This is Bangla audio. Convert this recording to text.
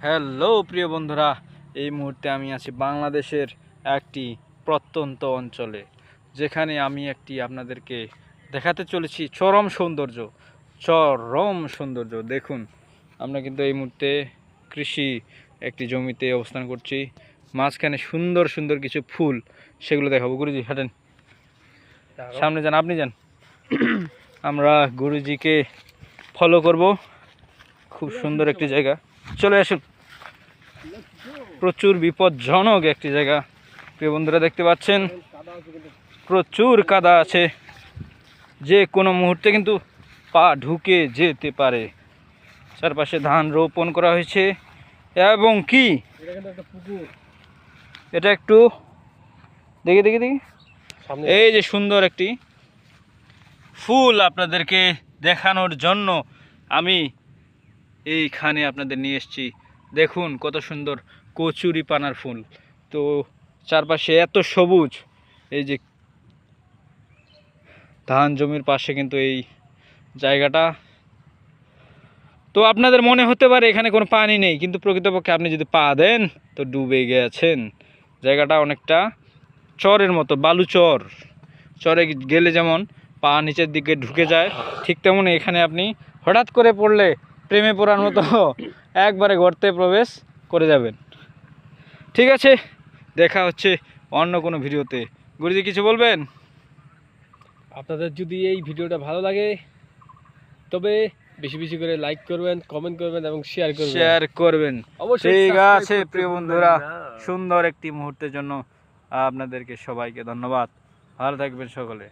হ্যালো প্রিয় বন্ধুরা, এই মুহূর্তে আমি আছি বাংলাদেশের একটি প্রত্যন্ত অঞ্চলে, যেখানে আমি আপনাদেরকে দেখাতে চলেছি চরম সৌন্দর্য। দেখুন, আমরা কিন্তু এই মুহূর্তে কৃষি একটি জমিতে অবস্থান করছি। মাঝখানে সুন্দর সুন্দর কিছু ফুল, সেগুলো দেখাবো। গুরুজি হাঁটেন, সামনে যান, আপনি যান। আমরা গুরুজিকে ফলো করব। খুব সুন্দর একটি জায়গা, চলে আসুন। প্রচুর বিপজ্জনক একটি জায়গা প্রিয় বন্ধুরা, দেখতে পাচ্ছেন প্রচুর কাদা আছে, যে কোনো মুহূর্তে কিন্তু পা ঢুকে যেতে পারে। চারপাশে ধান রোপণ করা হয়েছে এবং কি এটা একটু দেখি এই যে সুন্দর একটি ফুল আপনাদেরকে দেখানোর জন্য আমি এইখানে আপনাদের নিয়ে এসেছি। দেখুন কত সুন্দর কচুরি পানার ফুল, তো চারপাশে এত সবুজ। এই যে ধান জমির পাশে কিন্তু এই জায়গাটা, তো আপনাদের মনে হতে পারে এখানে কোনো পানি নেই, কিন্তু প্রকৃতপক্ষে আপনি যদি পা দেন তো ডুবে গেছেন। জায়গাটা অনেকটা চরের মতো, বালুচর। চরে গেলে যেমন পা নিচের দিকে ঢুকে যায়, ঠিক তেমনি এখানে আপনি হঠাৎ করে পড়লে প্রেমে পড়ার মতো একবারে গর্তে প্রবেশ করে যাবেন। ঠিক আছে, দেখা হচ্ছে অন্য কোনো ভিডিওতে। গুরুজি কিছু বলবেন? আপনাদের যদি এই ভিডিওটা ভালো লাগে তবে বেশি বেশি করে লাইক করবেন, কমেন্ট করবেন এবং শেয়ার করবেন। অবশ্যই। ঠিক আছে প্রিয় বন্ধুরা, সুন্দর একটি মুহূর্তের জন্য আপনাদেরকে সবাইকে ধন্যবাদ। ভালো থাকবেন সকলে।